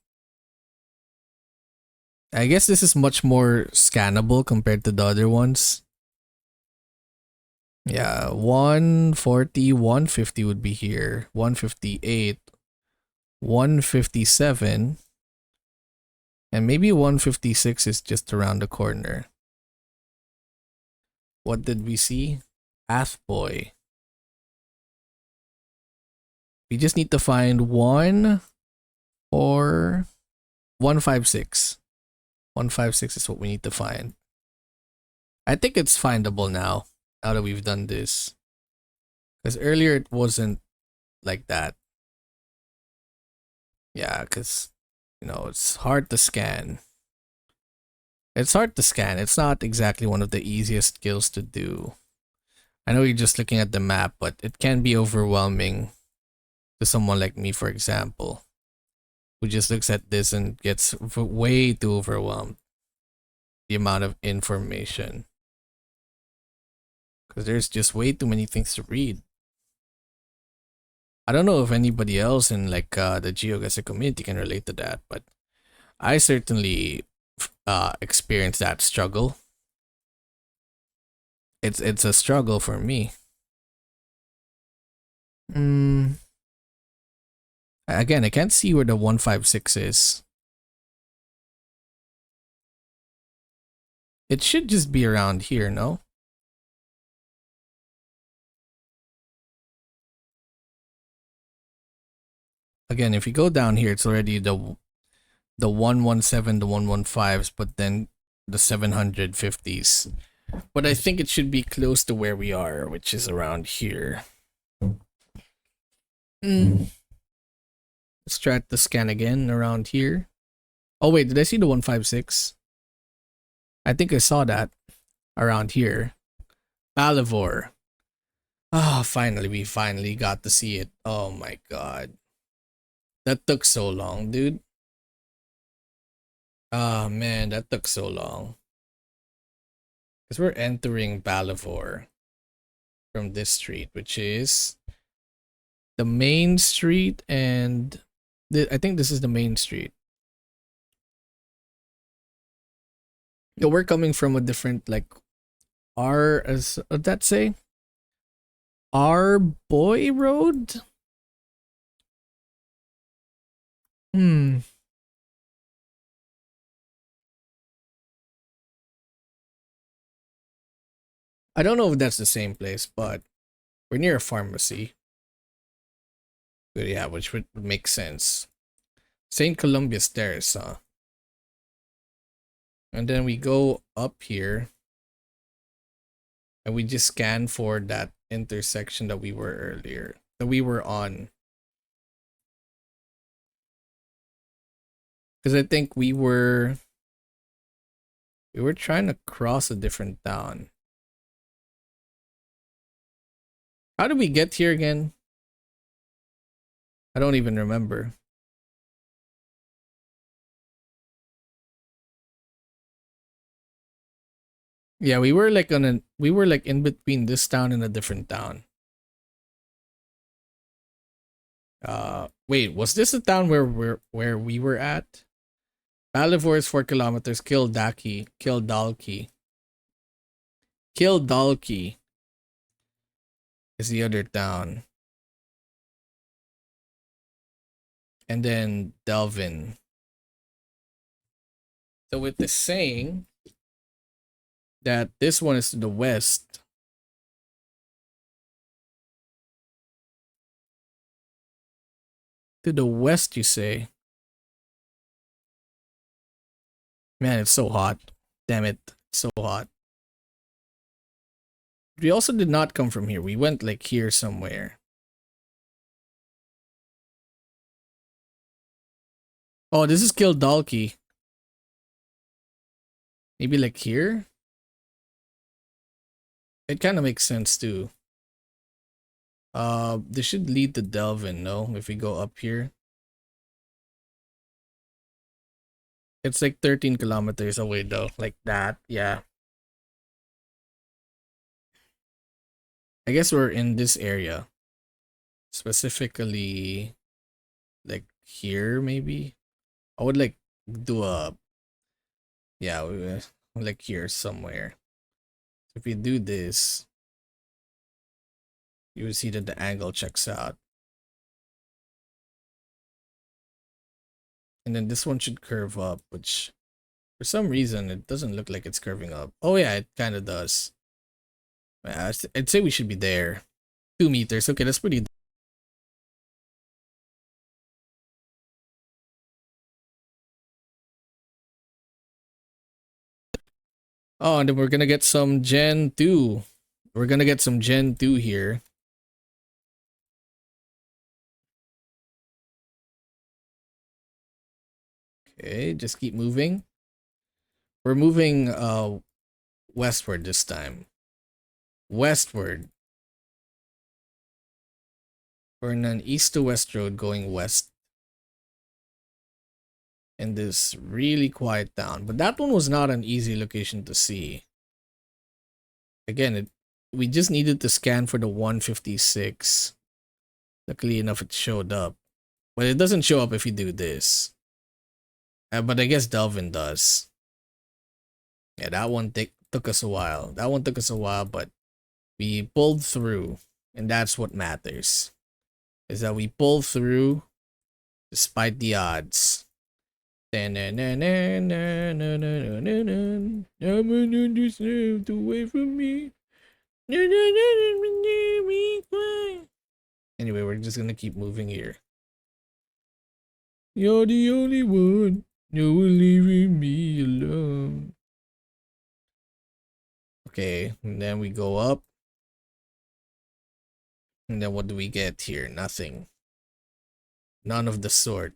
I guess this is much more scannable compared to the other ones. Yeah, 140, 150 would be here. 158, 157, and maybe 156 is just around the corner. What did we see? Athboy. We just need to find 156. 156 is what we need to find. I think it's findable now that we've done this. Because earlier it wasn't like that. Yeah, because, you know, it's hard to scan. It's hard to scan. It's not exactly one of the easiest skills to do. I know you're just looking at the map, but it can be overwhelming to someone like me, for example, who just looks at this and gets way too overwhelmed. The amount of information. Because there's just way too many things to read. I don't know if anybody else in like the GeoGuessr community can relate to that, but I certainly experienced that struggle. It's a struggle for me. Again, I can't see where the 156 is. It should just be around here, no? Again, if you go down here, it's already the 117, the 115s, but then the 750s. But I think it should be close to where we are, which is around here. Let's try to scan again around here. Oh wait, did I see the 156? I think I saw that around here. Palivor. Ah, finally, we finally got to see it. Oh my god. That took so long, dude. Oh man, that took so long. Because we're entering Palivor from this street, which is the main street, and I think this is the main street. So we're coming from a different like R as that say? R Boy Road? Hmm. I don't know if that's the same place, but we're near a pharmacy. But yeah, which would make sense. St. Columbia Stairs, huh? And then we go up here and we just scan for that intersection that we were earlier, that we were on. Because I think we were trying to cross a different town. How did we get here again? I don't even remember. Yeah, we were like in between this town and a different town. Wait, was this the town where we were at? Balivor is 4 kilometers. Kildalki is the other town. And then Delvin. So it is saying that this one is to the west. To the west, you say? Man, it's so hot. Damn it. It's so hot. We also did not come from here. We went like here somewhere. Oh, this is Kildalki. Maybe like here? It kind of makes sense too. This should lead to Delvin, no? If we go up here. It's like 13 kilometers away though. Like that, yeah. I guess we're in this area. Specifically, like here maybe? I would like do a... Yeah, like here somewhere. If we do this, you will see that the angle checks out. And then this one should curve up, which for some reason it doesn't look like it's curving up. Oh yeah, it kind of does. I'd say we should be there. 2 meters. Okay, that's pretty... Oh, and then we're gonna get some Gen 2. We're gonna get some Gen 2 here. Okay, just keep moving. We're moving westward this time. Westward. We're in an east to west road going west. In this really quiet town. But that one was not an easy location to see. Again, we just needed to scan for the 156. Luckily enough, it showed up. But it doesn't show up if you do this. But I guess Delvin does. Yeah, that one took us a while. That one took us a while, but we pulled through. And that's what matters. Is that we pulled through despite the odds. Away from me. Anyway, we're just gonna keep moving here. You're the only one. No one leaving me alone. Okay, and then we go up. And then what do we get here? Nothing. None of the sort.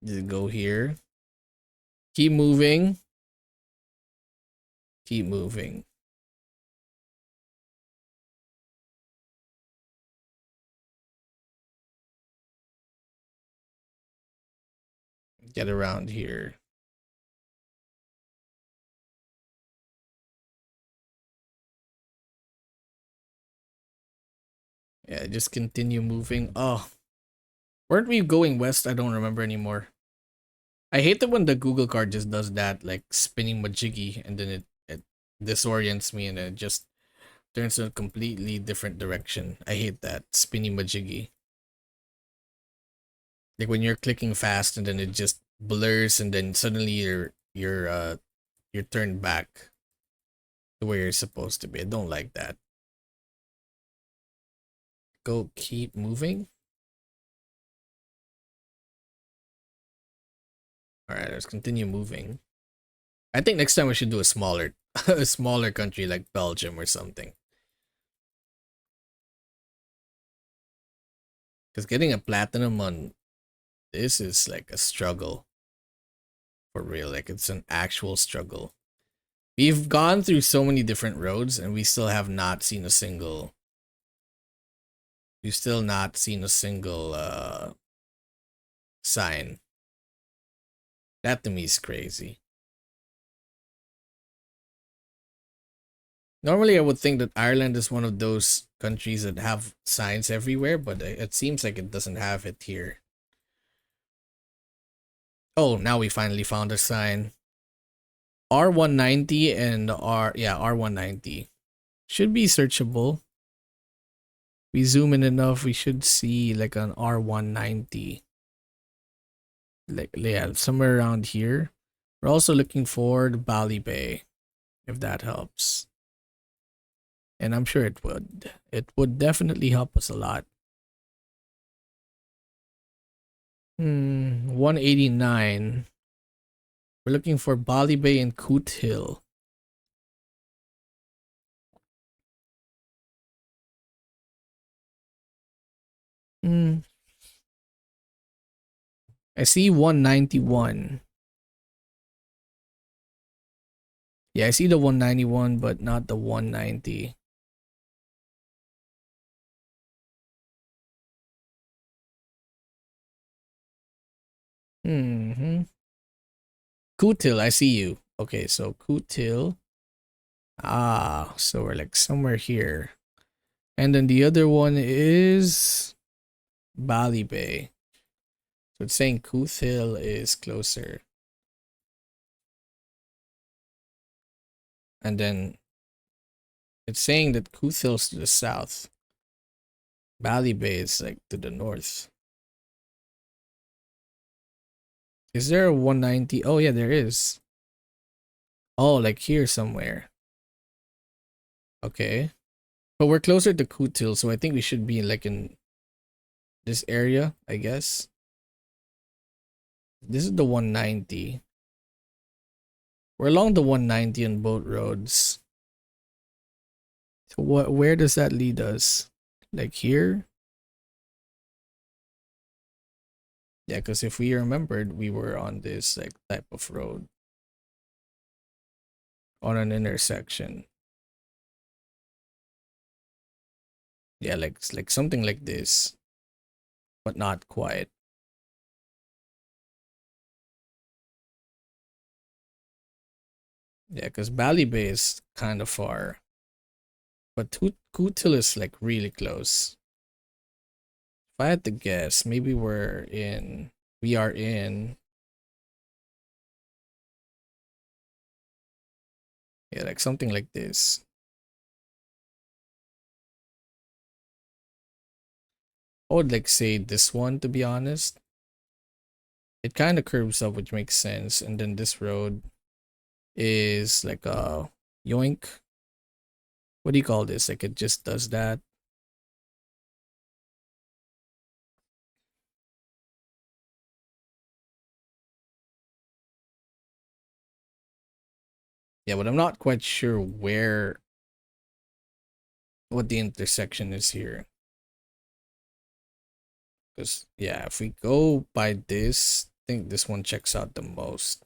Just go here. Keep moving. Keep moving. Get around here. Yeah, just continue moving. Oh. Weren't we going west? I don't remember anymore. I hate it when the Google card just does that, like spinning majiggy, and then it disorients me and then it just turns in a completely different direction. I hate that spinning majiggy. Like when you're clicking fast and then it just blurs and then suddenly you're turned back to where you're supposed to be. I don't like that. Go keep moving. All right, let's continue moving. I think next time we should do a smaller a smaller country like Belgium or something. Because getting a platinum on this is like a struggle. For real. Like it's an actual struggle. We've gone through so many different roads and we still have not seen a single. We've still not seen a single sign. That to me is crazy. Normally I would think that Ireland is one of those countries that have signs everywhere, but it seems like it doesn't have it here. Oh, now we finally found a sign. R190 and R190 should be searchable. We zoom in enough, we should see like an R190. Like yeah, somewhere around here. We're also looking for the Bali Bay, if that helps. And I'm sure it would. It would definitely help us a lot. 189. We're looking for Bali Bay and Coot Hill. I see 191. Yeah, I see the 191, but not the 190. Coot Hill, I see you. Okay, so Coot Hill. Ah, so we're like somewhere here. And then the other one is Bali Bay. So it's saying Coot Hill is closer. And then it's saying that Coot Hill's to the south. Bali Bay is like to the north. Is there a 190? Oh yeah, there is. Oh, like here somewhere. Okay. But we're closer to Coot Hill, so I think we should be like in this area, I guess. This is the 190. We're along the 190 on boat roads. So where does that lead us? Like here? Yeah, because if we remembered, we were on this like type of road. On an intersection. Yeah, like something like this. But not quite. Yeah, because Bali Bay is kind of far. But Coot Hill is like really close. If I had to guess, maybe we are in, yeah, like something like this. I would like say this one, to be honest. It kind of curves up, which makes sense. And then this road is like a yoink. What do you call this? Like it just does that. Yeah, but I'm not quite sure what the intersection is here. Because, yeah, if we go by this, I think this one checks out the most.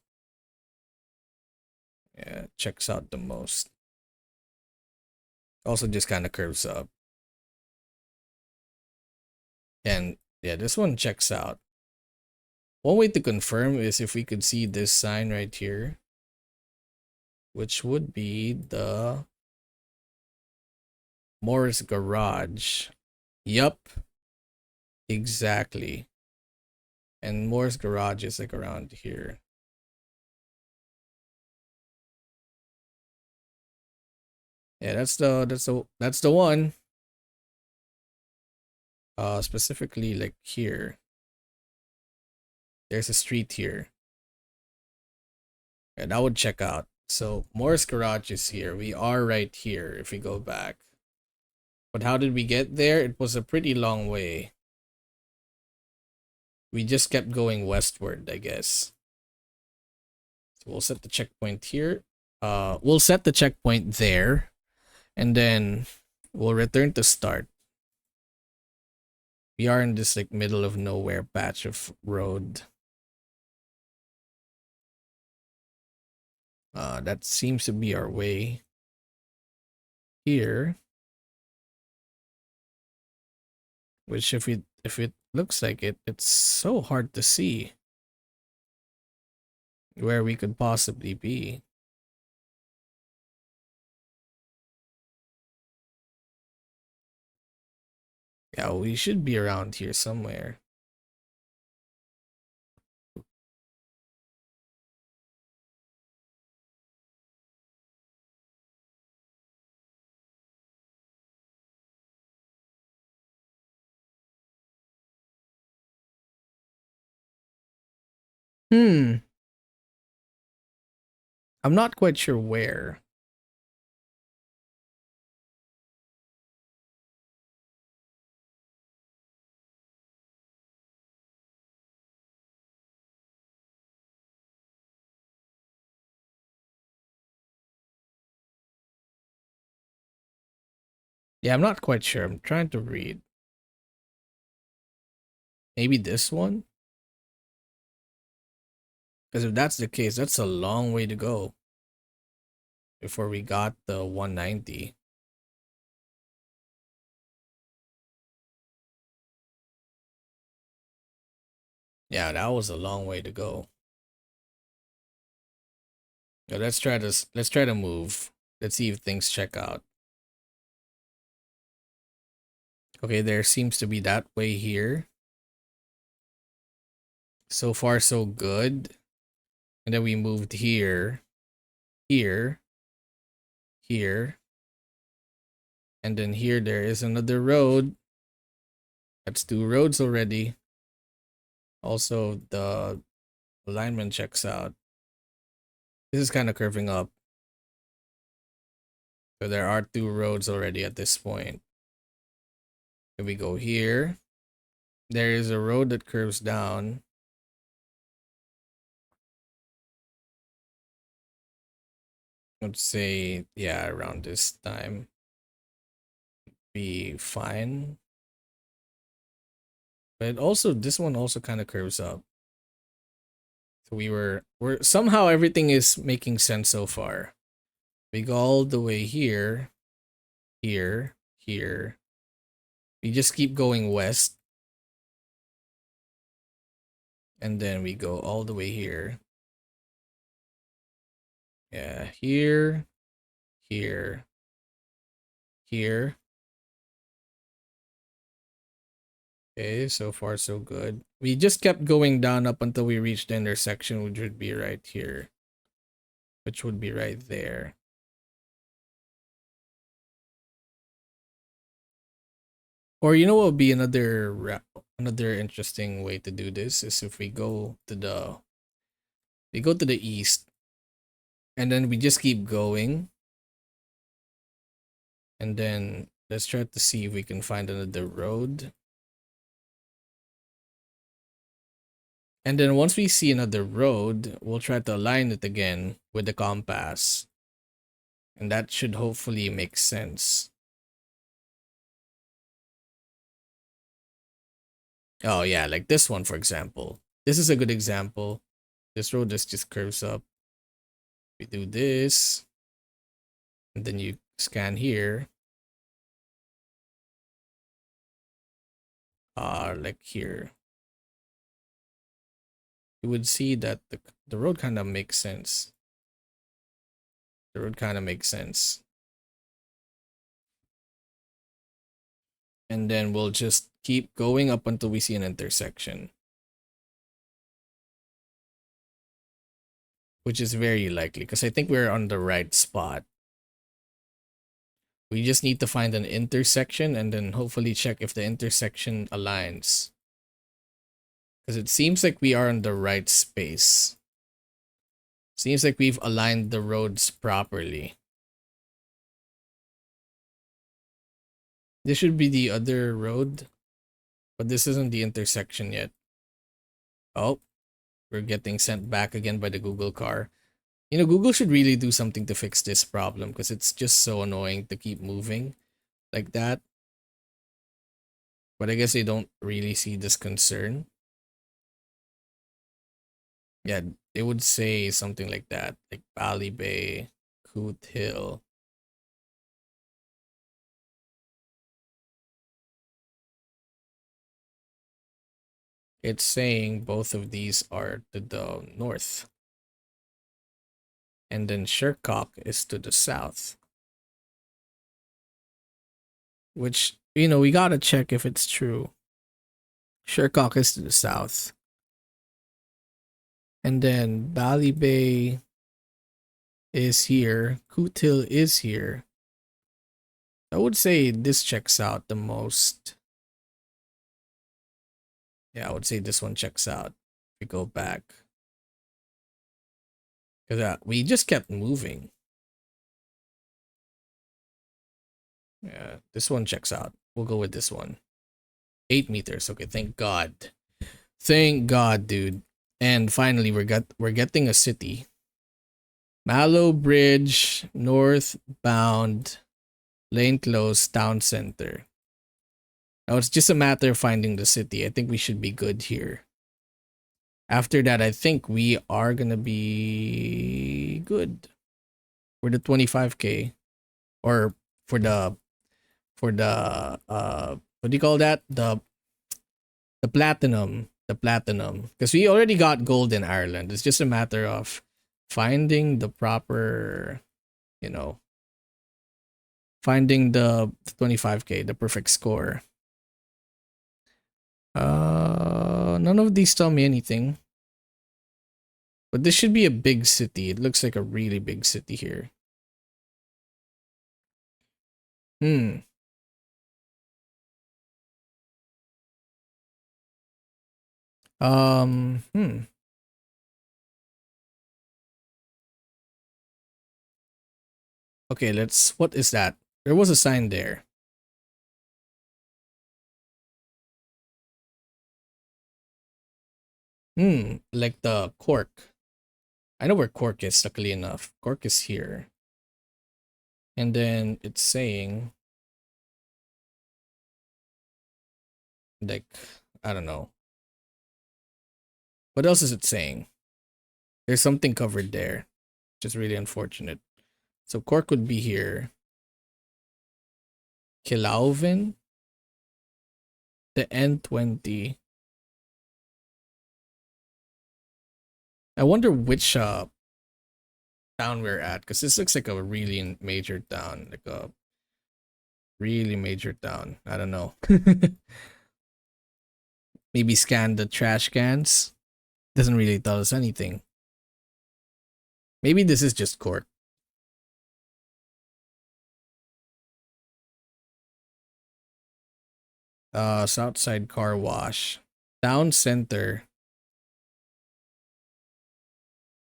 Yeah, checks out the most. Also just kind of curves up. And, yeah, this one checks out. One way to confirm is if we could see this sign right here. Which would be the Morris Garage. Yup. Exactly. And Moore's Garage is like around here. Yeah, that's the one. Specifically like here. There's a street here. And I would check out. So Moore's Garage is here. We are right here if we go back. But how did we get there? It was a pretty long way. We just kept going westward, I guess. So we'll set the checkpoint here. We'll set the checkpoint there. And then we'll return to start. We are in this like middle of nowhere patch of road. That seems to be our way here. Which if it looks like it, it's so hard to see where we could possibly be. Yeah, we should be around here somewhere. Hmm. I'm not quite sure where. Yeah, I'm not quite sure. I'm trying to read. Maybe this one? Because if that's the case, that's a long way to go before we got the 190. Yeah, that was a long way to go. Yeah, let's try to move. Let's see if things check out. Okay, there seems to be that way here. So far so good. And then we moved here, here, here. And then here there is another road. That's 2 roads already. Also, the alignment checks out. This is kind of curving up. So there are 2 roads already at this point. If we go here, there is a road that curves down. Let's say, yeah, around this time. Be fine. But also, this one also kind of curves up. So we're somehow everything is making sense so far. We go all the way here, here, here. We just keep going west. And then we go all the way here. Yeah, here, here, here. Okay, so far so good. We just kept going down up until we reached the intersection, which would be right here. Which would be right there. Or you know what would be another interesting way to do this is if we go to the east and then we just keep going. And then let's try to see if we can find another road. And then once we see another road, we'll try to align it again with the compass. And that should hopefully make sense. Oh yeah, like this one, for example. This is a good example. This road just curves up. We do this. And then you scan here. Like here. You would see that the road kind of makes sense. The road kind of makes sense. And then we'll just keep going up until we see an intersection. which is very likely because I think we're on the right spot. We just need to find an intersection and then hopefully check if the intersection aligns. Because it seems like we are in the right space. Seems like we've aligned the roads properly. This should be the other road, but this isn't the intersection yet. Oh, we're getting sent back again by the Google car. You know, Google should really do something to fix this problem because it's just so annoying to keep moving like that. But I guess they don't really see this concern. Yeah, it would say something like that, like Valley Bay, Coot Hill. It's saying both of these are to the north. And then Shercock is to the south. Which, you know, we gotta check if it's true. Shercock is to the south. And then Valley Bay is here. Coot Hill is here. I would say this checks out the most. Yeah, I would say this one checks out. If we go back. Because we just kept moving. Yeah, this one checks out. We'll go with this one. 8 meters. Okay, thank God. Thank God, dude. And finally, we're getting a city. Mallow Bridge, northbound, lane close, town center. Now it's just a matter of finding the city. I think we should be good here. After that, I think we are gonna be good for the 25K, or for the what do you call that? The platinum. The platinum. Because we already got gold in Ireland. It's just a matter of finding the proper, you know, finding the 25K, the perfect score. None of these tell me anything. But this should be a big city. It looks like a really big city here. Hmm. Hmm. Okay, what is that? There was a sign there. Like the Cork. I know where Cork is, luckily enough. Cork is here. And then it's saying, like, I don't know. What else is it saying? There's something covered there, which is really unfortunate. So Cork would be here. Kilauven, the N20. I wonder which town we're at, because this looks like a really major town, like a really major town. I don't know. Maybe scan the trash cans. Doesn't really tell us anything. Maybe this is just Cork. Southside Car Wash. Town Center.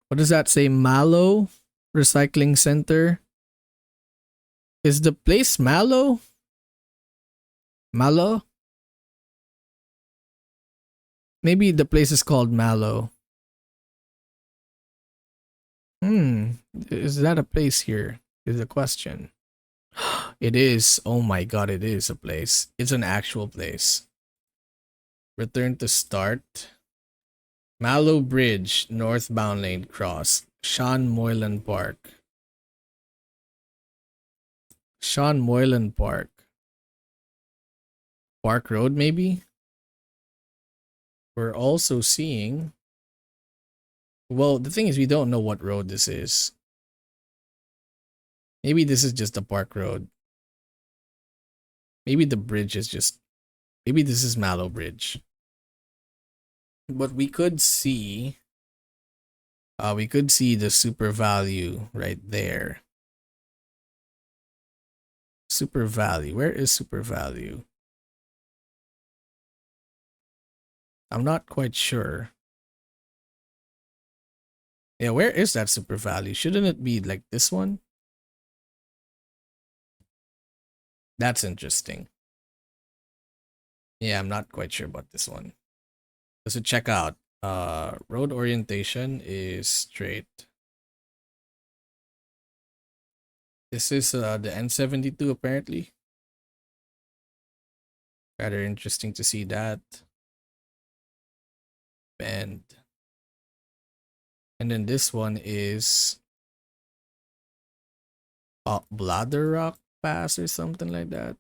What does that say? Mallow Recycling Center. Is the place Mallow? Mallow? Maybe the place is called Mallow. Is that a place here? Is the question. It is. Oh my god, it is a place. It's an actual place. Return to start. Mallow Bridge, northbound lane cross. Sean Moylan Park. Sean Moylan Park. Park Road, maybe? We're also seeing... Well, the thing is, we don't know what road this is. Maybe this is just a park road. Maybe the bridge is just... Maybe this is Mallow Bridge. But we could see... We could see the super value right there. Super value. Where is super value? I'm not quite sure. Yeah, where is that super value? Shouldn't it be like this one? That's interesting. Yeah, I'm not quite sure about this one. So check out. Road orientation is straight. This is the N72 apparently. Rather interesting to see that. Bend. And then this one is Bladder Rock Pass or something like that.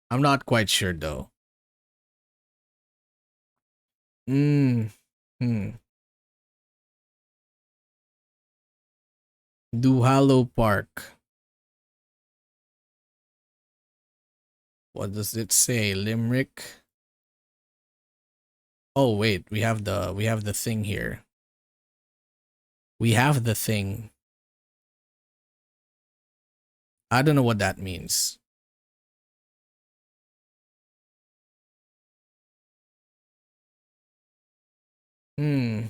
I'm not quite sure though. Hmm. Duhallow Park. What does it say? Limerick. Oh wait, we have the thing here. We have the thing. I don't know what that means. Hmm.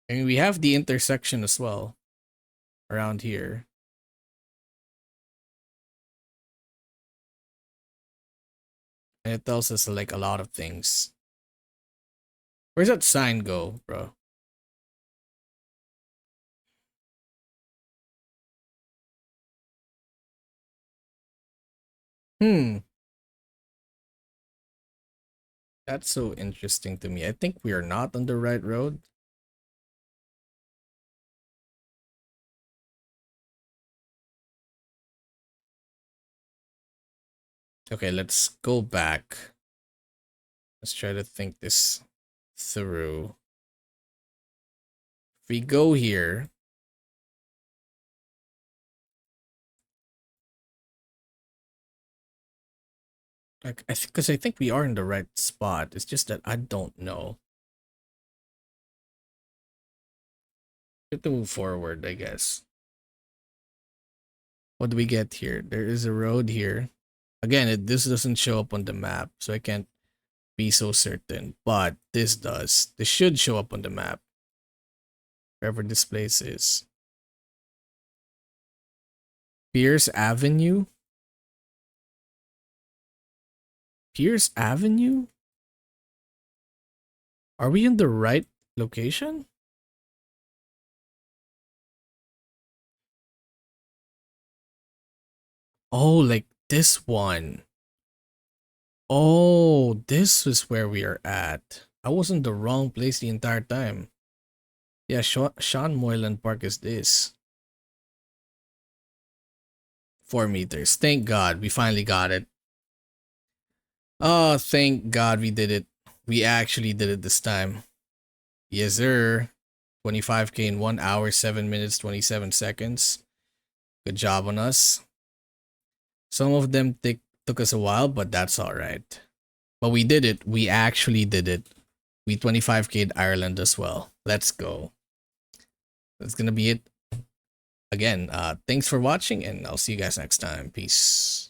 I mean, we have the intersection as well around here. And it tells us like a lot of things. Where's that sign go, bro? Hmm. That's so interesting to me. I think we are not on the right road. Okay, let's go back. Let's try to think this through. If we go here, like because I think we are in the right spot. It's just that I don't know. We have to move forward, I guess. What do we get here? There is a road here. Again, this doesn't show up on the map, so I can't be so certain. But this does. This should show up on the map. Wherever this place is. Pierce Avenue? Pierce Avenue? Are we in the right location? Oh, like this one. Oh, this is where we are at. I was in the wrong place the entire time. Yeah, Sean Moylan Park is this. 4 meters. Thank God we finally got it. Oh, thank God we did it. We actually did it this time. Yes, sir. 25K in 1 hour, 7 minutes, 27 seconds. Good job on us. Some of them took us a while, but that's all right. But we did it. We actually did it. We 25K'd Ireland as well. Let's go. That's gonna be it. Again, thanks for watching, and I'll see you guys next time. Peace.